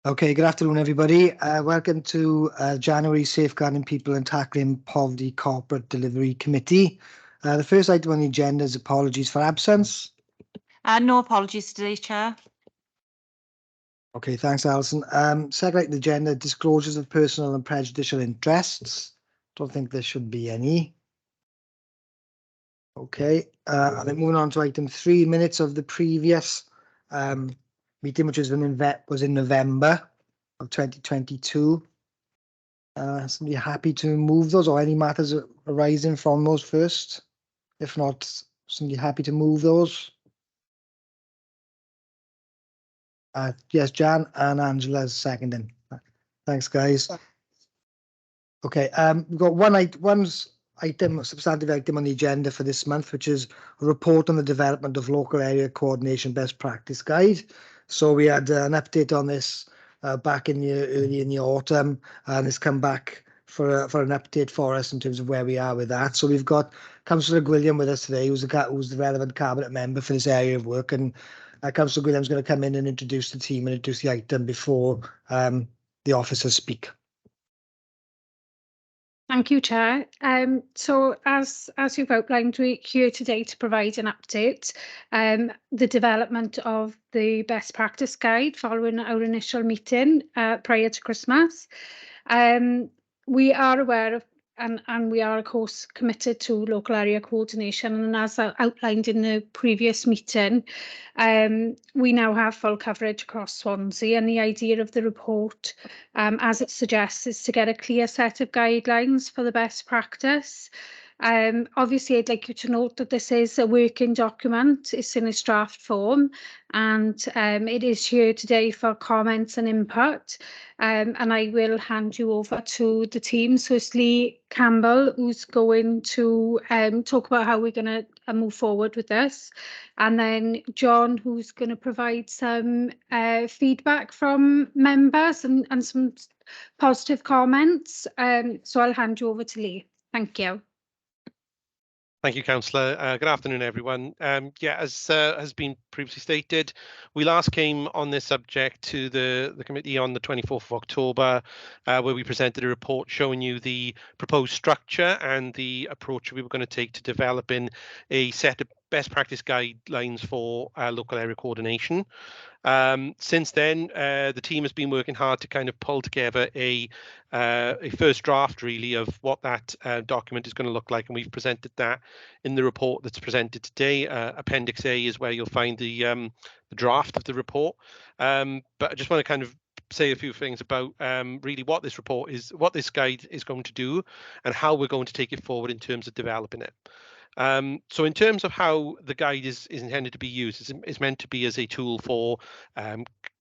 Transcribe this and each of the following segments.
Okay, good afternoon, everybody. Welcome to January Safeguarding People and Tackling Poverty Corporate Delivery Committee. The first item on the agenda is apologies for absence. No apologies today, Chair. Okay, thanks, Alison. Second item on the agenda, disclosures of personal and prejudicial interests. Don't think there should be any. Okay, and then moving on to item 3, minutes of the previous meeting, which was in November of 2022. Somebody happy to move those, or any matters arising from those first? If not, somebody happy to move those? Yes, Jan and Angela's seconding. Thanks, guys. Okay, we've got one item, substantive item on the agenda for this month, which is a report on the development of local area coordination best practice guide. So we had an update on this back in early in the autumn, and it's come back for an update for us in terms of where we are with that. So we've got Councillor Gwilliam with us today, who's the relevant cabinet member for this area of work, and Councillor Gwilliam's going to come in and introduce the team and introduce the item before the officers speak. Thank you, Chair. So as you've outlined, we're here today to provide an update, the development of the best practice guide following our initial meeting prior to Christmas. We are aware of and we are, of course, committed to local area coordination, and as outlined in the previous meeting, we now have full coverage across Swansea, and the idea of the report, as it suggests, is to get a clear set of guidelines for the best practice. Obviously, I'd like you to note that this is a working document. It's in its draft form, and it is here today for comments and input. And I will hand you over to the team. So it's Lee Campbell, who's going to talk about how we're going to move forward with this. And then John, who's going to provide some feedback from members and some positive comments. So I'll hand you over to Lee. Thank you. Thank you, Councillor. Good afternoon, everyone. As has been previously stated, we last came on this subject to the committee on the 24th of October, where we presented a report showing you the proposed structure and the approach we were going to take to developing a set of best practice guidelines for local area coordination. Since then, the team has been working hard to kind of pull together a first draft, really, of what that document is going to look like, and we've presented that in the report that's presented today. Appendix A is where you'll find the draft of the report. But I just want to kind of say a few things about really what this report is, what this guide is going to do, and how we're going to take it forward in terms of developing it. So in terms of how the guide is intended to be used, it's meant to be as a tool for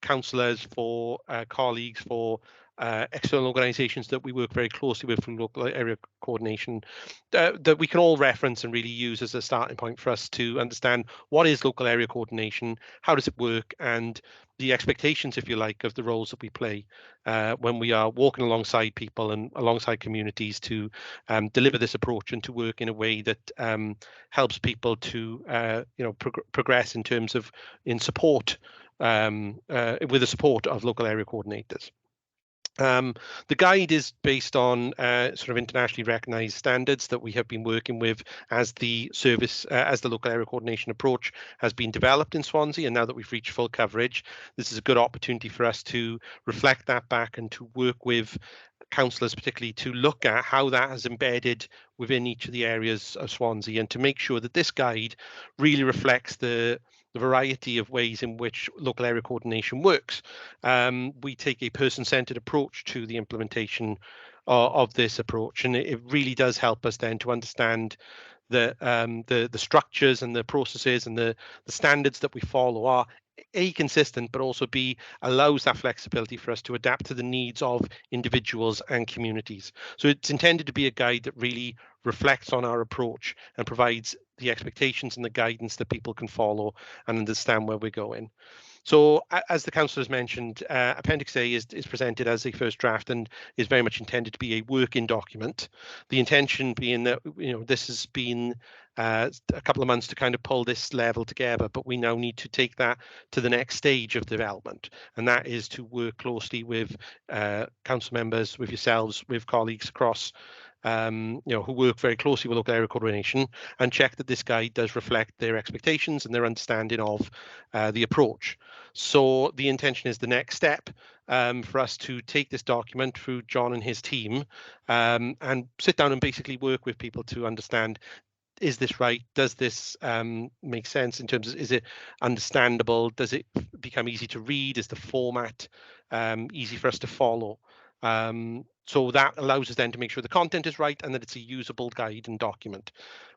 councillors, for colleagues, for external organisations that we work very closely with from local area coordination, that we can all reference and really use as a starting point for us to understand what is local area coordination, how does it work, and the expectations, if you like, of the roles that we play when we are walking alongside people and alongside communities to deliver this approach and to work in a way that helps people to progress in terms of support with the support of local area coordinators. The guide is based on sort of internationally recognised standards that we have been working with as the service, as the local area coordination approach has been developed in Swansea, and now that we've reached full coverage, this is a good opportunity for us to reflect that back and to work with councillors particularly to look at how that has embedded within each of the areas of Swansea, and to make sure that this guide really reflects the variety of ways in which local area coordination works. We take a person-centred approach to the implementation of this approach, and it really does help us then to understand the structures and the processes and the standards that we follow are consistent, but also allows that flexibility for us to adapt to the needs of individuals and communities. So it's intended to be a guide that really reflects on our approach and provides the expectations and the guidance that people can follow and understand where we're going. So as the councillor has mentioned, Appendix A is presented as a first draft and is very much intended to be a working document. The intention being that, this has been a couple of months to kind of pull this level together, but we now need to take that to the next stage of development, and that is to work closely with council members, with yourselves, with colleagues across who work very closely with local area coordination, and check that this guide does reflect their expectations and their understanding of the approach. So the intention is the next step for us to take this document through John and his team and sit down and basically work with people to understand, is this right? Does this make sense in terms of, is it understandable? Does it become easy to read? Is the format easy for us to follow? So that allows us then to make sure the content is right and that it's a usable guide and document.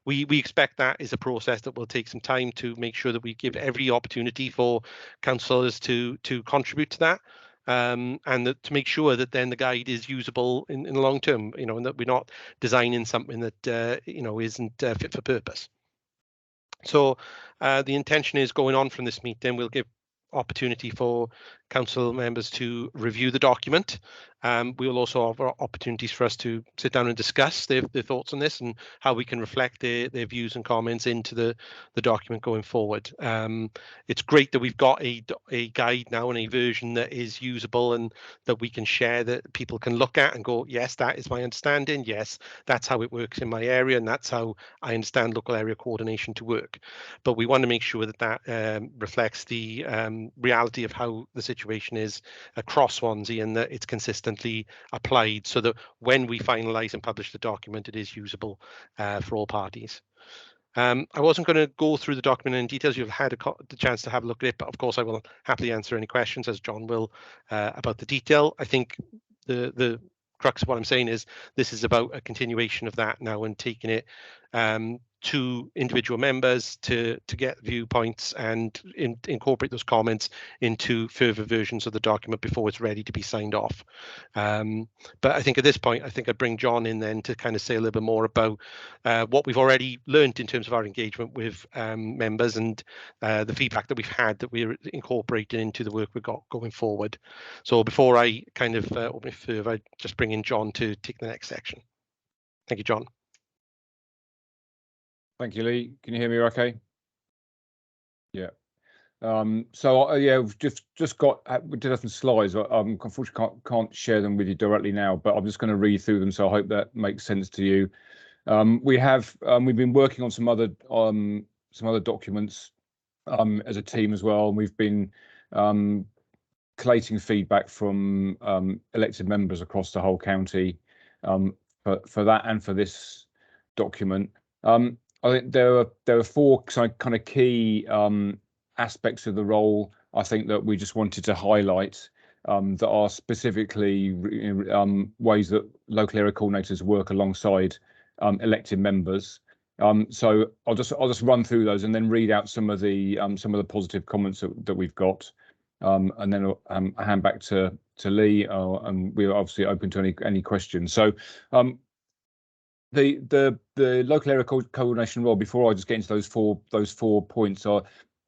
We expect that is a process that will take some time to make sure that we give every opportunity for councillors to contribute to that. And that to make sure that then the guide is usable in the long term, and that we're not designing something that isn't fit for purpose. So the intention is, going on from this meeting, we'll give opportunity for council members to review the document. We will also offer opportunities for us to sit down and discuss their thoughts on this and how we can reflect their views and comments into the document going forward. It's great that we've got a guide now and a version that is usable and that we can share, that people can look at and go, yes, that is my understanding. Yes, that's how it works in my area, and that's how I understand local area coordination to work. But we want to make sure that reflects the reality of how the situation is across Swansea, and that it's consistently applied, so that when we finalise and publish the document, it is usable for all parties. I wasn't going to go through the document in details. You've had the chance to have a look at it, but of course I will happily answer any questions, as John will, about the detail. I think the crux of what I'm saying is this is about a continuation of that now, and taking it to individual members to get viewpoints and incorporate those comments into further versions of the document before it's ready to be signed off. But I think at this point, I think I'd bring John in then to kind of say a little bit more about what we've already learned in terms of our engagement with members, and the feedback that we've had that we're incorporating into the work we've got going forward. So before I kind of open it further, I just bring in John to take the next section. Thank you, John. Thank you, Lee. Can you hear me okay? Yeah. So yeah, we've just got, we did have some slides. Unfortunately can't share them with you directly now, but I'm just going to read through them, so I hope that makes sense to you. We've been working on some other documents as a team as well, and we've been collating feedback from elected members across the whole county for that and for this document. I think there are four kind of key aspects of the role, I think, that we just wanted to highlight that are specifically ways that local area coordinators work alongside elected members. So I'll just run through those and then read out some of the positive comments that we've got, and then I'll hand back to Lee, and we're obviously open to any questions. So the local area coordination role, before I just get into those four points, are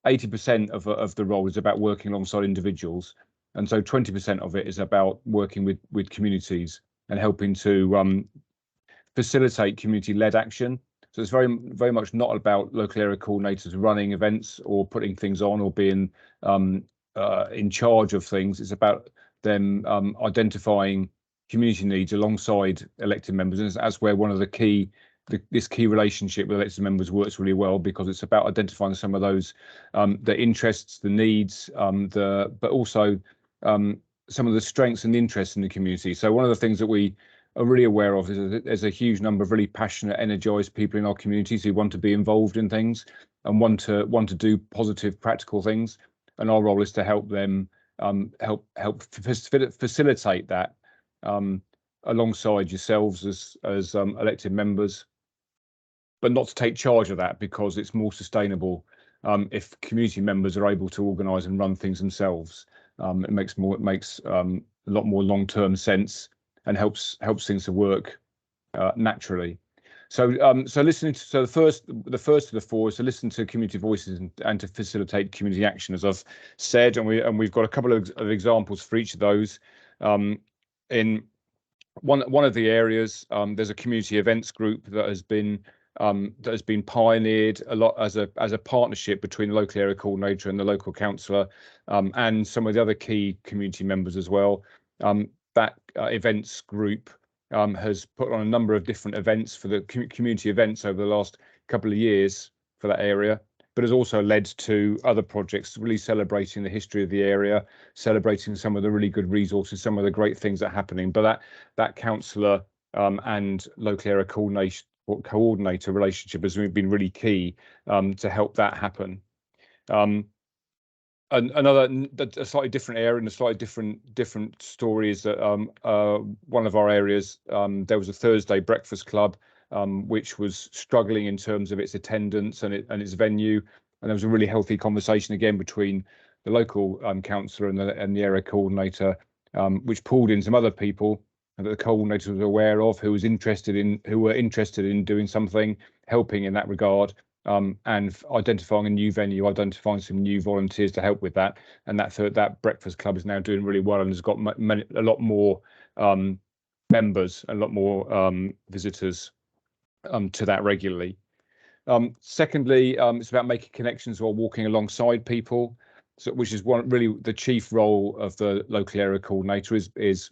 80% of the role is about working alongside individuals, and so 20% of it is about working with communities and helping to facilitate community-led action. So it's very much not about local area coordinators running events or putting things on or being in charge of things. It's about them identifying community needs alongside elected members, and that's where one of this key relationship with elected members works really well, because it's about identifying some of those the interests, the needs, but also some of the strengths and interests in the community. So one of the things that we are really aware of is that there's a huge number of really passionate, energized people in our communities who want to be involved in things and want to do positive, practical things, and our role is to help them help facilitate that alongside yourselves as elected members, but not to take charge of that, because it's more sustainable if community members are able to organise and run things themselves. It makes a lot more long-term sense and helps things to work naturally. So listening to the first of the four is to listen to community voices and to facilitate community action, as I've said, and we've got a couple of examples for each of those. In one of the areas, there's a community events group that has been pioneered a lot as a partnership between the local area coordinator and the local councillor, and some of the other key community members as well. That events group has put on a number of different events for the community events over the last couple of years for that area, but has also led to other projects really celebrating the history of the area, celebrating some of the really good resources, some of the great things that are happening. But that councillor and local area coordinator relationship has been really key to help that happen. A slightly different area and a slightly different story is that one of our areas, there was a Thursday breakfast club which was struggling in terms of its attendance and its venue, and there was a really healthy conversation again between the local councillor and the area coordinator, which pulled in some other people that the coordinator was aware of, who were interested in doing something, helping in that regard. And identifying a new venue, identifying some new volunteers to help with that, and that breakfast club is now doing really well and has got a lot more members, a lot more visitors to that regularly. Secondly, it's about making connections while walking alongside people, which is really the chief role of the local area coordinator is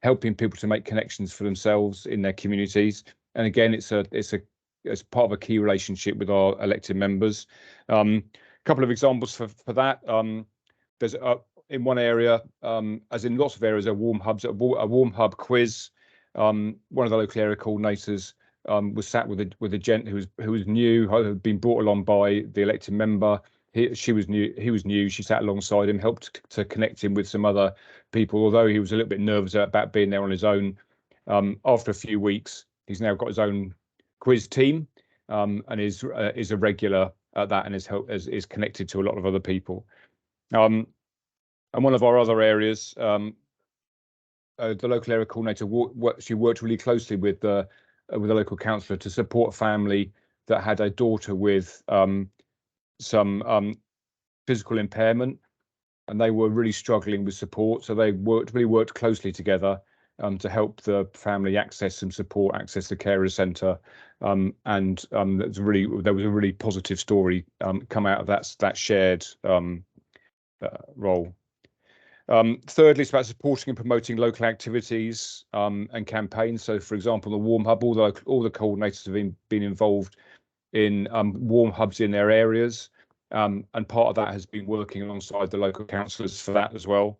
helping people to make connections for themselves in their communities. And again, it's part of a key relationship with our elected members. A couple of examples for that. There's in one area, as in lots of areas, a warm hub quiz. One of the local area coordinators was sat with a gent who was new, who had been brought along by the elected member. He was new. She sat alongside him, helped to connect him with some other people, although he was a little bit nervous about being there on his own. After a few weeks, he's now got his own quiz team, and is a regular at that, and is connected to a lot of other people. And one of our other areas, the local area coordinator she worked really closely with the local councillor to support a family that had a daughter with some physical impairment, and they were really struggling with support. So they really worked closely together to help the family access some support, access the carer centre, and there was a really positive story come out of that shared role. Thirdly, it's about supporting and promoting local activities and campaigns. So, for example, the Warm Hub, all the coordinators have been involved in warm hubs in their areas, and part of that has been working alongside the local councillors for that as well.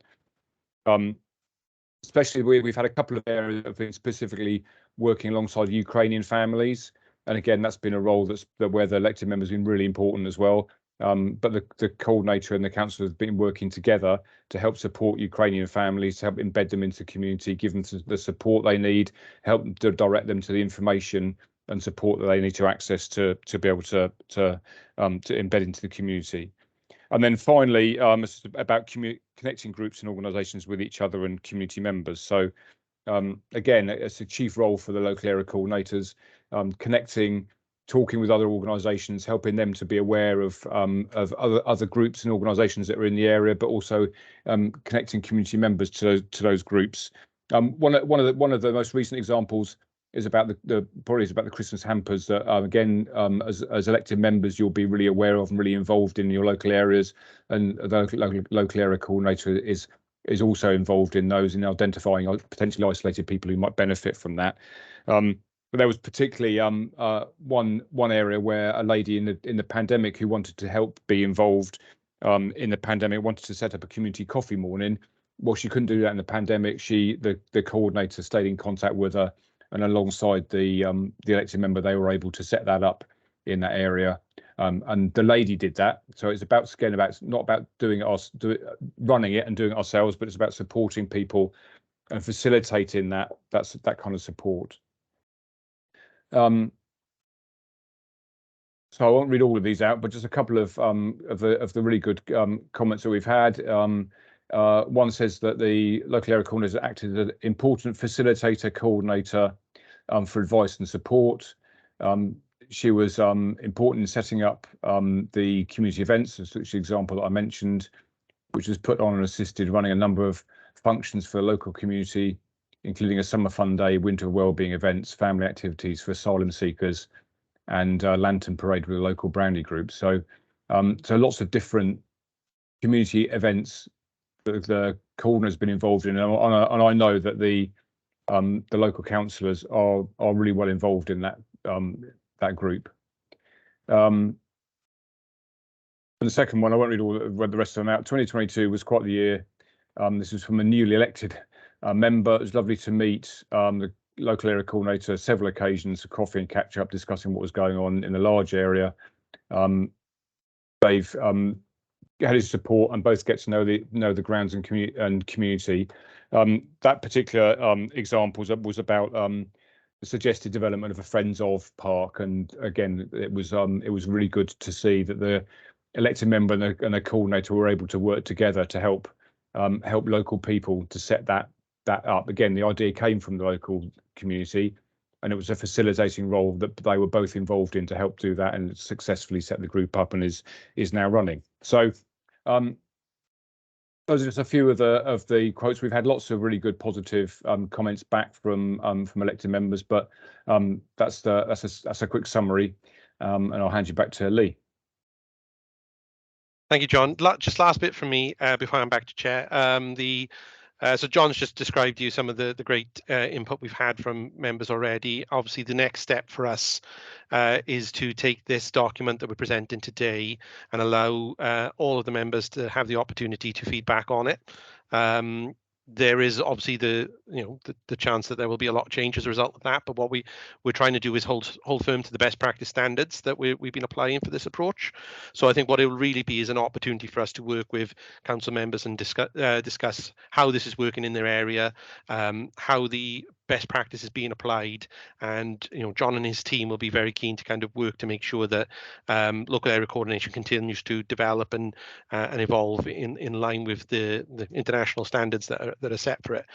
Especially we've had a couple of areas that have been specifically working alongside Ukrainian families, and again, that's been a role where the elected members have been really important as well. But the coordinator and the council have been working together to help support Ukrainian families, to help embed them into the community, give them the support they need, help them to direct them to the information and support that they need to access to be able to embed into the community. And then finally, it's about connecting groups and organisations with each other and community members. So again, it's a chief role for the local area coordinators, connecting, talking with other organisations, helping them to be aware of other groups and organisations that are in the area, but also connecting community members to those groups. One of the most recent examples is about the Christmas hampers that again, as elected members, you'll be really aware of and really involved in your local areas, and the local area coordinator is also involved in those, in identifying potentially isolated people who might benefit from that. But there was particularly one area where a lady in the pandemic who wanted to help be involved in the pandemic, wanted to set up a community coffee morning. Well, she couldn't do that in the pandemic. The coordinator stayed in contact with her, and alongside the elected member, they were able to set that up in that area. And the lady did that. So it's not about running it and doing it ourselves, but it's about supporting people and facilitating that kind of support. So I won't read all of these out, but just a couple of the really good comments that we've had. One says that the local area coordinator acted as an important facilitator, coordinator for advice and support. She was important in setting up the community events, which the example that I mentioned, which was put on and assisted running a number of functions for the local community, including a summer fun day, winter wellbeing events, family activities for asylum seekers, and lantern parade with a local brownie group. So, so lots of different community events that the coordinator has been involved in, and I know that the local councillors are really well involved in that that group. And the second one, I won't read the rest of them out. 2022 was quite the year. This was from a newly elected member. It was lovely to meet the local area coordinator several occasions for coffee and catch up, discussing what was going on in the large area. They've had his support and both get to know the grounds and community. That particular example was about the suggested development of a Friends of Park, and again, it was really good to see that the elected member and a coordinator were able to work together to help local people to set that up. Again, the idea came from the local community, and it was a facilitating role that they were both involved in to help do that, and successfully set the group up and is now running. So those are just a few of the quotes. We've had lots of really good positive comments back from elected members, but that's a quick summary, and I'll hand you back to Lee. Thank you, John. Just last bit from me before I'm back to chair. So John's just described to you some of the great input we've had from members already. Obviously, the next step for us is to take this document that we're presenting today and allow all of the members to have the opportunity to feedback on it. There is obviously the chance that there will be a lot of change as a result of that, but what we're trying to do is hold firm to the best practice standards that we've been applying for this approach. So I think what it will really be is an opportunity for us to work with council members and discuss how this is working in their area, how the best practice is being applied, and John and his team will be very keen to kind of work to make sure that local area coordination continues to develop and evolve in line with the international standards that are set for it.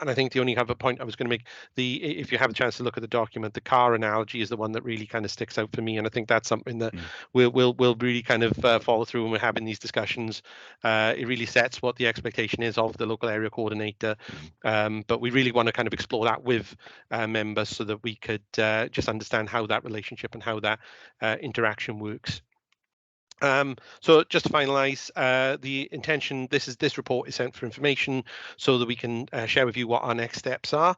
And I think the only other point I was going to make, if you have a chance to look at the document, the car analogy is the one that really kind of sticks out for me, and I think that's something that we'll really kind of follow through when we're having these discussions. It really sets what the expectation is of the local area coordinator, but we really want to kind of explore that with members so that we could just understand how that relationship and how that interaction works. So just to finalize, the intention, this report is sent for information so that we can share with you what our next steps are.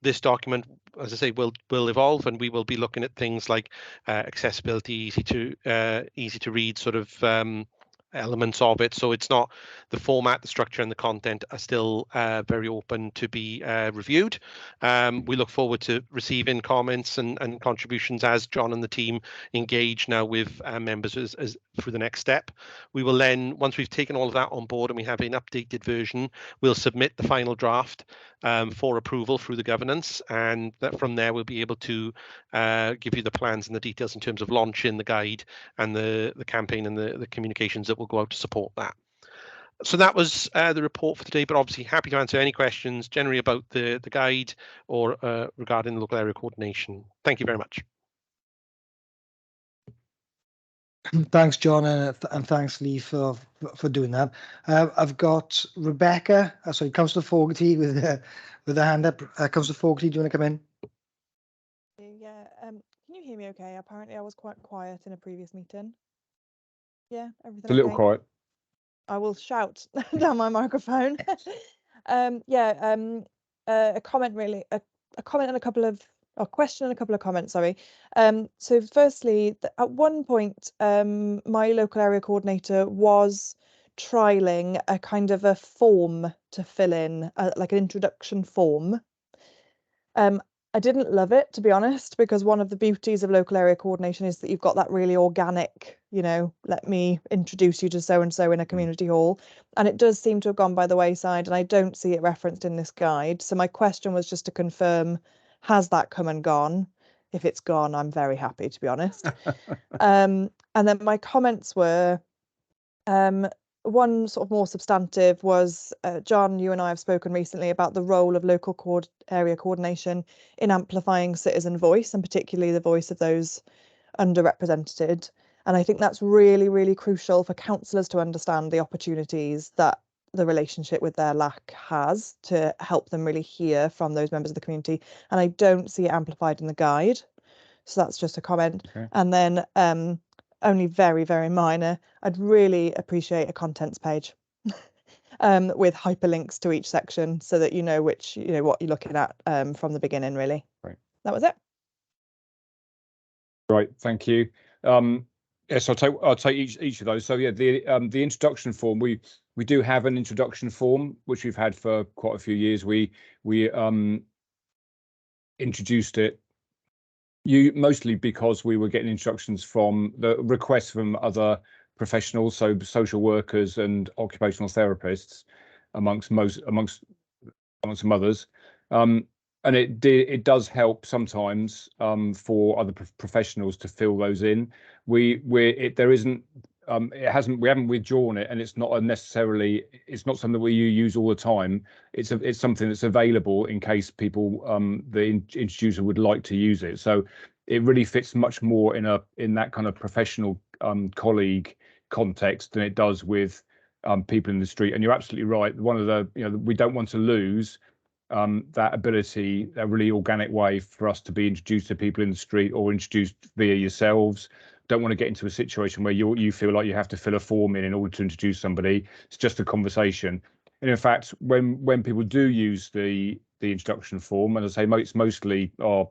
This document, as I say, will evolve, and we will be looking at things like accessibility, easy to read sort of elements of it. So it's not the format, the structure, and the content are still very open to be reviewed. We look forward to receiving comments and contributions as John and the team engage now with members as through the next step. We will then, once we've taken all of that on board and we have an updated version, we'll submit the final draft for approval through the governance, and that from there we'll be able to give you the plans and the details in terms of launching the guide and the campaign and the communications that will go out to support that. So that was the report for today, but obviously happy to answer any questions generally about the guide or regarding the local area coordination. Thank you very much. Thanks, John, and thanks, Lee, for doing that. I've got Rebecca, sorry, Councillor Fogarty with a hand up. Councillor Fogarty, do you want to come in? Yeah, can you hear me okay? Apparently I was quite quiet in a previous meeting. Yeah, everything It's a little okay? quiet. I will shout down my microphone. A comment really, a comment and a couple of, a question and a couple of comments, sorry. So firstly, at one point, my local area coordinator was trialing a kind of a form to fill in, like an introduction form. I didn't love it, to be honest, because one of the beauties of local area coordination is that you've got that really organic, let me introduce you to so-and-so in a community hall. And it does seem to have gone by the wayside, and I don't see it referenced in this guide. So my question was just to confirm, has that come and gone? If it's gone, I'm very happy, to be honest. And then my comments were, one sort of more substantive was, John, you and I have spoken recently about the role of local area coordination in amplifying citizen voice, and particularly the voice of those underrepresented. And I think that's really, really crucial for councillors to understand the opportunities that the relationship with their LAC has to help them really hear from those members of the community. And I don't see it amplified in the guide. So that's just a comment. Okay. And then only very, very minor, I'd really appreciate a contents page with hyperlinks to each section so that you know what you're looking at from the beginning, really. Right. That was it. Right, thank you. Yes, I'll take each of those. So yeah, the introduction form, we do have an introduction form which we've had for quite a few years. We introduced it mostly because we were getting instructions from the requests from other professionals, so social workers and occupational therapists, amongst some others. And it does help sometimes for other professionals to fill those in. We haven't withdrawn it, and it's not something we use all the time. It's something that's available in case people the introducer would like to use it. So it really fits much more in that kind of professional colleague context than it does with people in the street. And you're absolutely right. One of the we don't want to lose that ability, a really organic way for us to be introduced to people in the street or introduced via yourselves. Don't want to get into a situation where you feel like you have to fill a form in order to introduce somebody. It's just a conversation. And in fact, when people do use the introduction form, and I say it's mostly our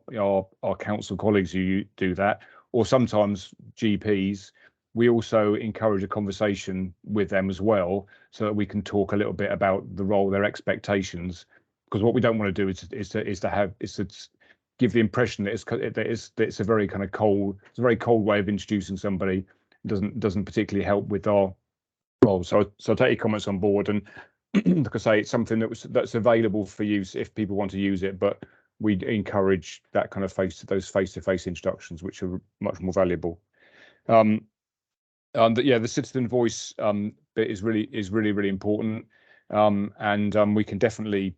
council colleagues who do that, or sometimes GPs, we also encourage a conversation with them as well, so that we can talk a little bit about the role, their expectations. Because what we don't want to do is to give the impression that it's a very kind of cold, it's a very cold way of introducing somebody. It doesn't particularly help with our role. So I'll take your comments on board, and like I say, it's something that's available for use if people want to use it. But we encourage that kind of face-to-face introductions, which are much more valuable. The citizen voice bit is really important, and we can definitely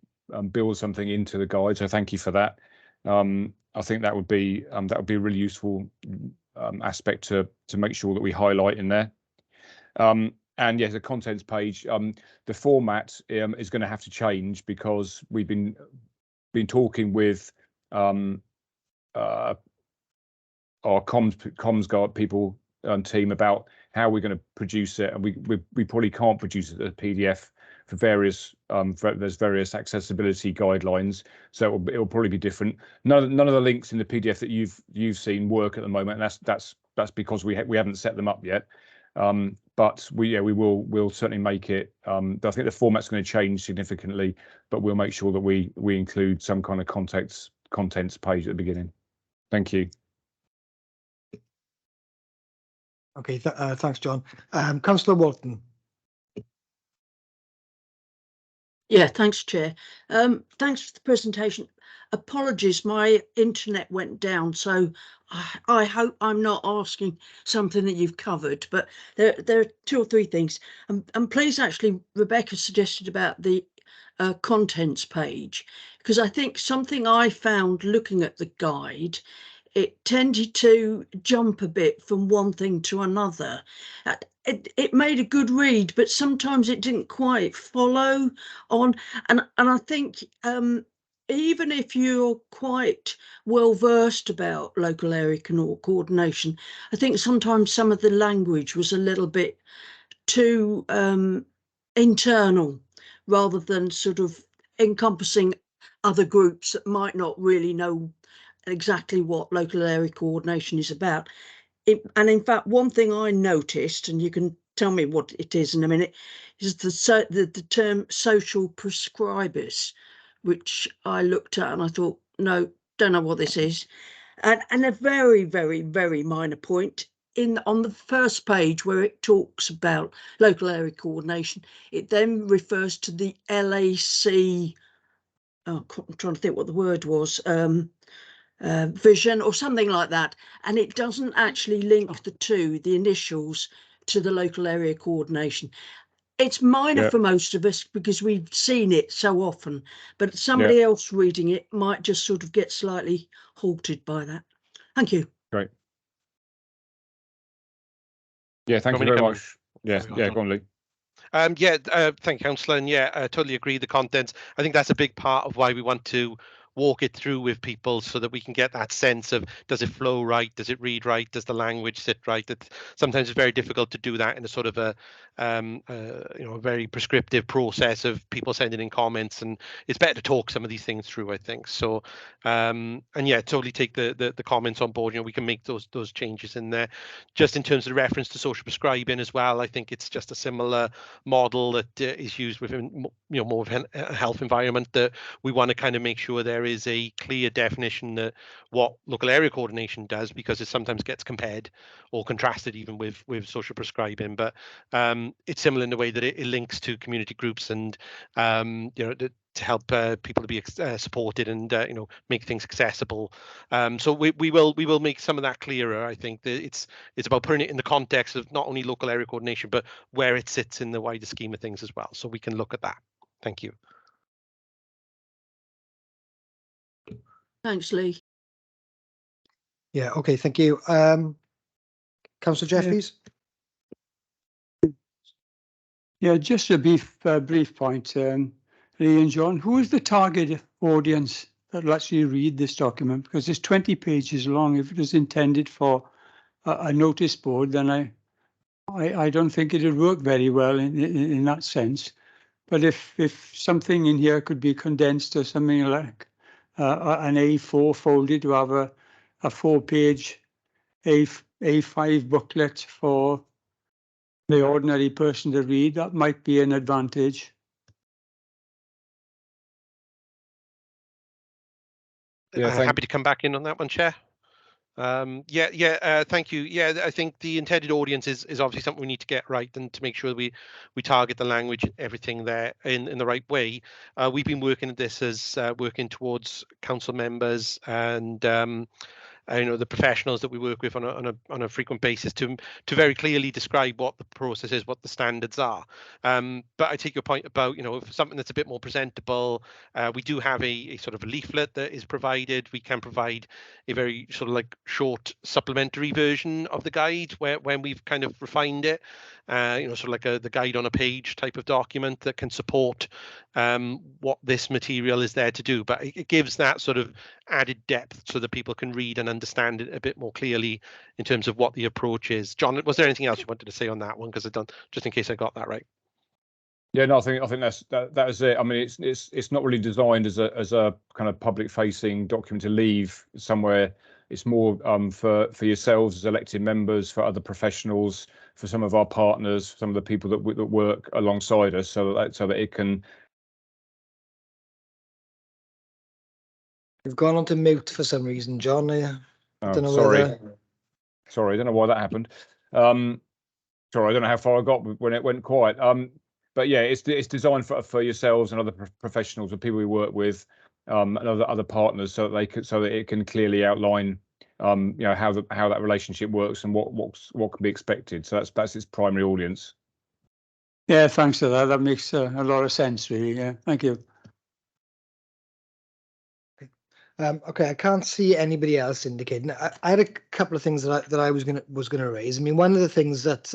build something into the guide. So thank you for that. I think that would be a really useful aspect to make sure that we highlight in there. And yes, the contents page, the format is going to have to change because we've been talking with our comms guard people team about how we're going to produce it, and we probably can't produce it as a PDF for various there's various accessibility guidelines, so it'll probably be different. None of the links in the PDF that you've seen work at the moment, and that's because we haven't set them up yet. But we'll certainly make it. I think the format's going to change significantly, but we'll make sure that we include some kind of contents page at the beginning. Thank you. Okay, thanks, John. Councillor Walton. Yeah, thanks, Chair. Thanks for the presentation. Apologies, my internet went down, so I hope I'm not asking something that you've covered, but there are 2 or 3 things. And please, actually, Rebecca suggested about the contents page, because I think something I found looking at the guide, it tended to jump a bit from one thing to another. It made a good read, but sometimes it didn't quite follow on. And I think even if you're quite well versed about local area coordination, I think sometimes some of the language was a little bit too internal, rather than sort of encompassing other groups that might not really know exactly what local area coordination is about. And in fact, one thing I noticed, and you can tell me what it is in a minute, is the term social prescribers, which I looked at and I thought, no, don't know what this is. And a very, very, very minor point, on the first page where it talks about local area coordination, it then refers to the LAC. Oh, I'm trying to think what the word was. Vision or something like that, and it doesn't actually link the initials to the local area coordination. it's minor Yeah. for most of us because we've seen it so often, but somebody else reading it might just sort of get slightly halted by that. Thank you. Great. Yeah, thank you Want me to very come- much. Yeah, Sorry, yeah, John. go on, Lee. Thank you, Councillor, and yeah, I totally agree. The contents, I think that's a big part of why we want to walk it through with people so that we can get that sense of, does it flow right, does it read right, does the language sit right? Sometimes it's very difficult to do that in a sort of a a very prescriptive process of people sending in comments, and it's better to talk some of these things through, I think. So and yeah, totally take the comments on board. We can make those changes in there. Just in terms of reference to social prescribing as well, I think it's just a similar model that is used within more of a health environment, that we want to kind of make sure there is a clear definition that what local area coordination does, because it sometimes gets compared or contrasted even with social prescribing. But it's similar in the way that it links to community groups and to help people to be supported and make things accessible. So we will make some of that clearer. I think that it's about putting it in the context of not only local area coordination, but where it sits in the wider scheme of things as well. So we can look at that. Thank you. Thanks, Lee. Yeah, okay, thank you. Councillor Jeffries? Yeah, just a brief point, Lee and John. Who is the target audience that will actually read this document? Because it's 20 pages long. If it was intended for a notice board, then I don't think it would work very well in that sense. But if something in here could be condensed to something like an A4 folded to have a 4-page A5 booklet for the ordinary person to read, that might be an advantage. Yeah, Happy to come back in on that one, Chair. Thank you. Yeah, I think the intended audience is obviously something we need to get right, and to make sure we target the language, everything there in the right way. We've been working at this as working towards council members and the professionals that we work with on a frequent basis to very clearly describe what the process is, what the standards are. But I take your point about something that's a bit more presentable. We do have a sort of a leaflet that is provided. We can provide a very sort of like short supplementary version of the guide when we've kind of refined it. Sort of like the guide on a page type of document that can support what this material is there to do. But it gives that sort of added depth so that people can read and understand it a bit more clearly in terms of what the approach is. John, was there anything else you wanted to say on that one? Because just in case I got that right. Yeah, no, I think that is it. I mean, it's not really designed as a kind of public facing document to leave somewhere. It's more for yourselves as elected members, for other professionals, for some of our partners, some of the people that work alongside us, so that it can. You've gone on to mute for some reason, John. I don't know Sorry, whether... sorry, I don't know why that happened. Sorry, I don't know how far I got when it went quiet. But yeah, it's designed for yourselves and other professionals and people we work with, and other partners, so that it can clearly outline, how that relationship works and what can be expected. So that's its primary audience. Yeah, thanks for that. That makes a lot of sense, really. Yeah, thank you. Okay, I can't see anybody else indicating. I had a couple of things that I was gonna raise. I mean, one of the things that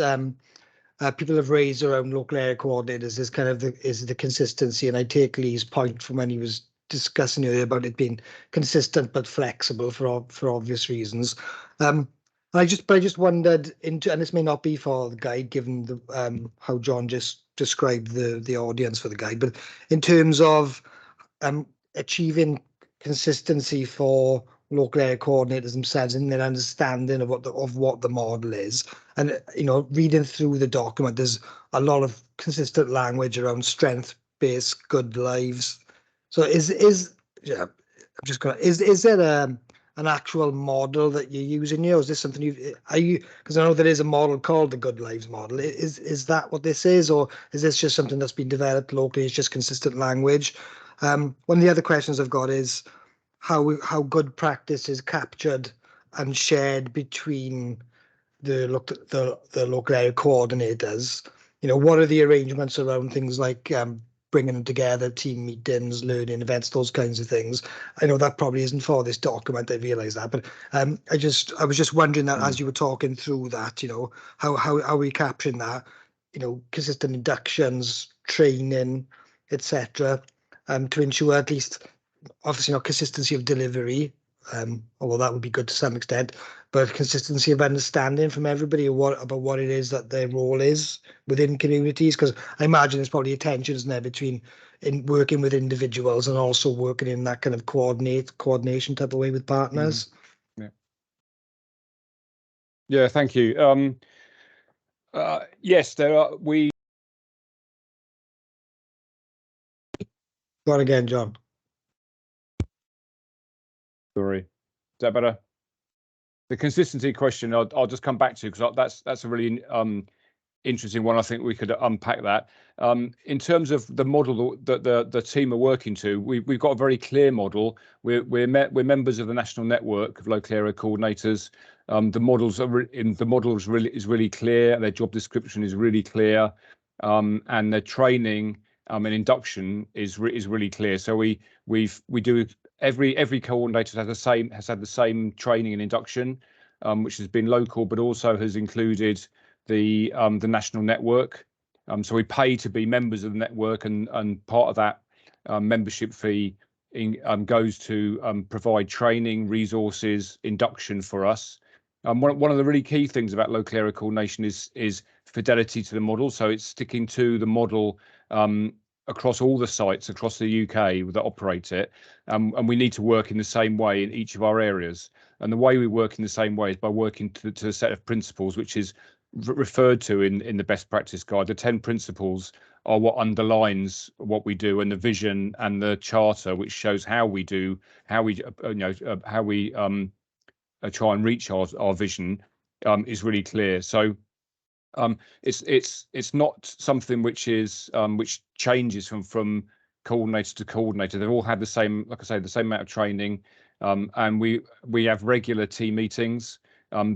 people have raised around local area coordinators is kind of the consistency, and I take Lee's point from when he was discussing earlier about it being consistent but flexible for obvious reasons. I just wondered, and this may not be for the guide, given the how John just described the audience for the guide, but in terms of achieving consistency for local area coordinators themselves in their understanding of what the model is. And reading through the document, there's a lot of consistent language around strength-based good lives. So is there an actual model that you're using here? Or is this something because I know there is a model called the Good Lives model. Is that what this is, or is this just something that's been developed locally? It's just consistent language. One of the other questions I've got is how good practice is captured and shared between the local area coordinators, what are the arrangements around things like bringing them together, team meetings, learning events, those kinds of things. I know that probably isn't for this document, I realise that, but I was just wondering that as you were talking through that, how are we capturing that, consistent inductions, training, etc., to ensure at least, obviously not consistency of delivery, although that would be good to some extent, but consistency of understanding from everybody about what it is that their role is within communities, because I imagine there's probably a tension, isn't there, between working with individuals and also working in that kind of coordination type of way with partners. Yeah, thank you. Yes, there are. Go on again, John. Sorry, is that better? The consistency question, I'll just come back to, because that's a really interesting one. I think we could unpack that. In terms of the model that the team are working to, we've got a very clear model. We're members of the national network of local area coordinators. The model is really clear. Their job description is really clear, and their training and induction is really clear. So we do every coordinator has had the same training and induction, which has been local, but also has included the national network. So we pay to be members of the network, and part of that membership fee goes to provide training, resources, induction for us. One of the really key things about local area coordination is fidelity to the model. So it's sticking to the model across all the sites across the UK that operate it, and we need to work in the same way in each of our areas. And the way we work in the same way is by working to a set of principles, which is referred to in the best practice guide. The 10 principles are what underlines what we do, and the vision and the charter, which shows how we try and reach our vision, is really clear. So it's not something which changes from coordinator to coordinator. They've all had the same, like I say, the same amount of training, and we have regular team meetings.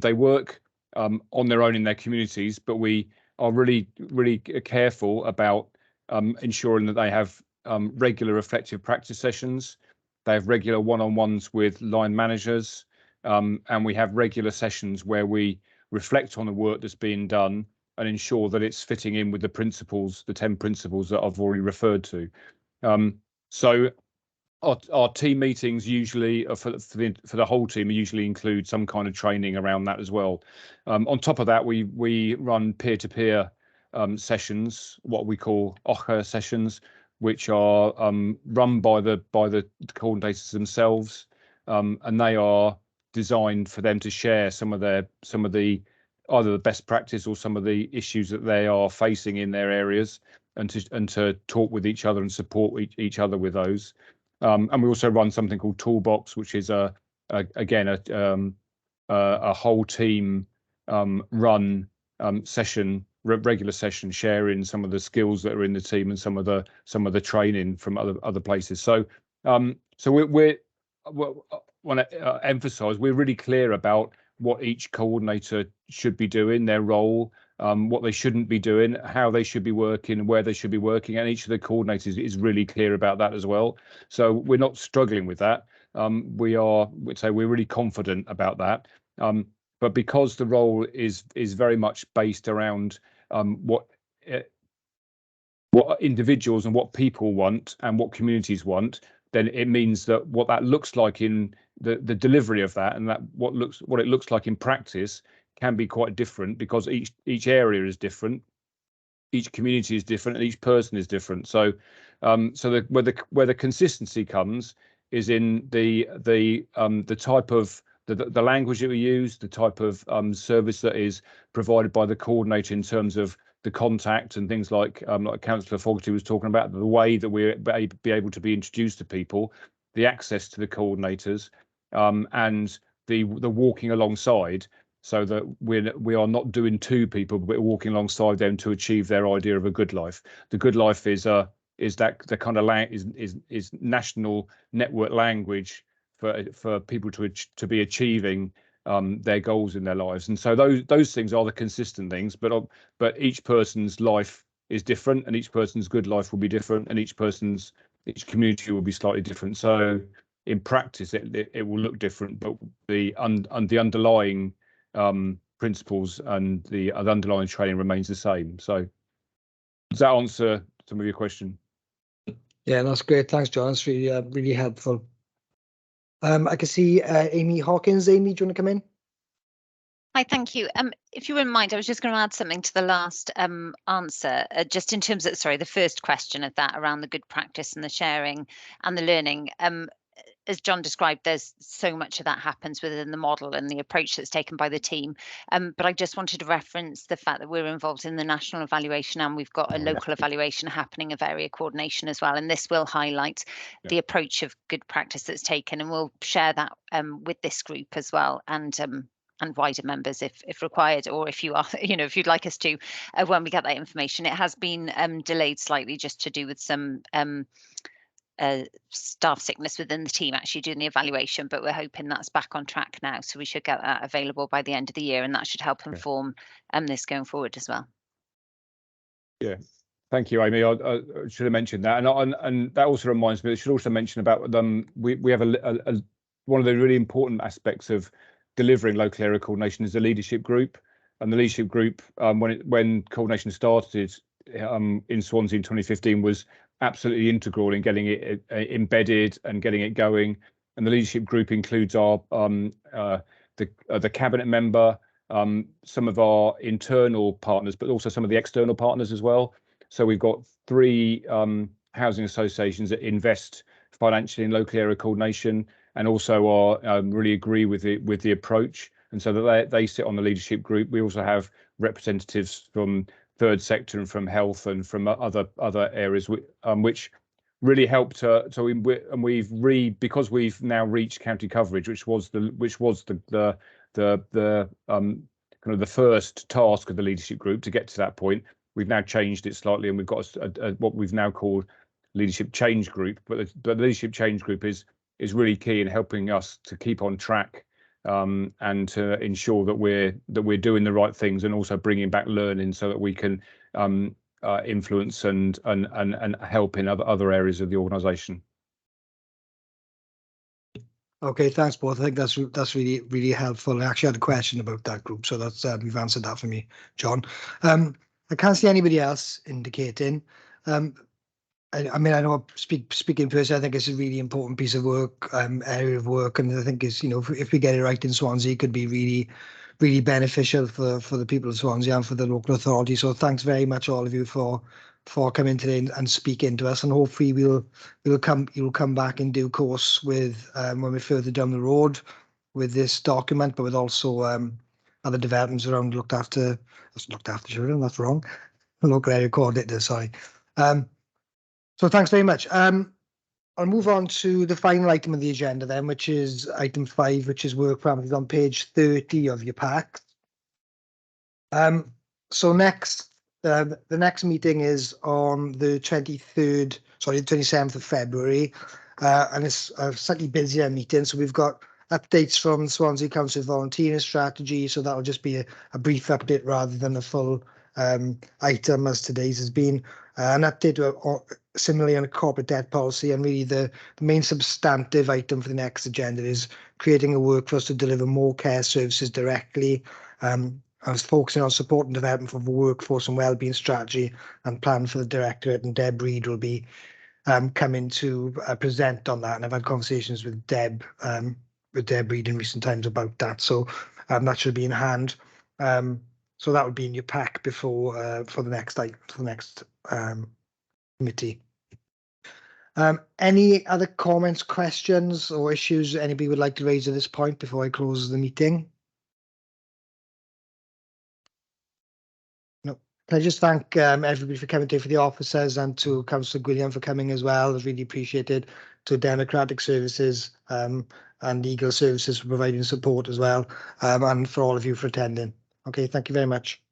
They work on their own in their communities, but we are really careful about ensuring that they have regular effective practice sessions. They have regular one-on-ones with line managers, and we have regular sessions where we reflect on the work that's being done and ensure that it's fitting in with the principles, the 10 principles that I've already referred to. So our team meetings usually for the whole team usually include some kind of training around that as well. On top of that, we run peer-to-peer sessions, what we call OCHA sessions, which are run by the coordinators themselves, and they are designed for them to share some of the either the best practice or some of the issues that they are facing in their areas, and to talk with each other and support each other with those. And we also run something called Toolbox, which is again a whole team run session, regular session, sharing some of the skills that are in the team and some of the training from other places. So we want to emphasise we're really clear about what each coordinator should be doing, their role, what they shouldn't be doing, how they should be working, where they should be working, and each of the coordinators is really clear about that as well. So we're not struggling with that. We'd say we're really confident about that. But because the role is very much based around what individuals and what people want and what communities want, then it means that what that looks like in the delivery of that, and that what it looks like in practice, can be quite different, because each area is different, each community is different, and each person is different. So where the consistency comes is in the type of the language that we use, the type of service that is provided by the coordinator in terms of the contact and things like Councillor Fogarty was talking about, the way that we're be able to be introduced to people, the access to the coordinators, and the walking alongside, so that we are not doing to people, but we're walking alongside them to achieve their idea of a good life. The good life is that the kind of is national network language for people to be achieving their goals in their lives. And so those things are the consistent things, but each person's life is different, and each person's good life will be different, and each community will be slightly different. So in practice, it will look different, but the underlying principles and the underlying training remains the same. So does that answer some of your question? Yeah, that's great. Thanks, John. That's really really helpful. I can see Amy Hawkins. Amy, do you want to come in? Hi, thank you. If you wouldn't mind, I was just going to add something to the last answer, just in terms of, sorry, the first question of that around the good practice and the sharing and the learning. As John described, there's so much of that happens within the model and the approach that's taken by the team. But I just wanted to reference the fact that we're involved in the national evaluation, and we've got a local evaluation happening of area coordination as well. And this will highlight the approach of good practice that's taken, and we'll share that with this group as well, and wider members if required, or if you are, if you'd like us to, when we get that information. It has been delayed slightly just to do with some staff sickness within the team actually doing the evaluation, but we're hoping that's back on track now, so we should get that available by the end of the year, and that should help inform this going forward as well. Yeah, thank you, Amy. I should have mentioned that, and that also reminds me, I should also mention about we have one of the really important aspects of delivering local area coordination is the leadership group. And the leadership group, when coordination started in Swansea in 2015, was absolutely integral in getting it embedded and getting it going. And the leadership group includes our the cabinet member, some of our internal partners, but also some of the external partners as well. So we've got 3 housing associations that invest financially in local area coordination, and also are really agree with the approach, and so that they sit on the leadership group. We also have representatives from third sector and from health and from other areas, which really helped. Because we've now reached county coverage, which was the kind of the first task of the leadership group to get to that point. We've now changed it slightly, and we've got what we've now called leadership change group. But the leadership change group is really key in helping us to keep on track and to ensure that we're doing the right things, and also bringing back learning so that we can influence and help in other areas of the organisation. Okay, thanks, both. I think that's really really helpful. I actually had a question about that group, so that's we've answered that for me, John. I can't see anybody else indicating. I mean, I know speaking personally, I think it's a really important piece of work, area of work, and I think is, if we get it right in Swansea, it could be really, really beneficial for the people of Swansea and for the local authority. So thanks very much, all of you, for coming today and speaking to us, and hopefully you'll come back in due course with when we're further down the road with this document, but with also other developments around looked after children. That's wrong. Local area coordinator. Sorry. So thanks very much. I'll move on to the final item of the agenda then, which is item 5, which is work parameters on page 30 of your pack. So next, the next meeting is on the 27th of February, and it's a slightly busier meeting. So we've got updates from the Swansea Council volunteering strategy. So that'll just be a brief update rather than a full item, as today's has been. An update similarly on a corporate debt policy, and really the main substantive item for the next agenda is creating a workforce to deliver more care services directly. I was focusing on support and development of the workforce and wellbeing strategy and plan for the directorate, and Deb Reid will be coming to present on that. And I've had conversations with Deb Reid in recent times about that, so that should be in hand. So that would be in your pack before for the next committee. Any other comments, questions, or issues anybody would like to raise at this point before I close the meeting? No. Can I just thank everybody for coming today, for the officers, and to Councillor Gwilliam for coming as well. It's really appreciated. To Democratic Services and Legal Services for providing support as well, and for all of you for attending. Okay, thank you very much.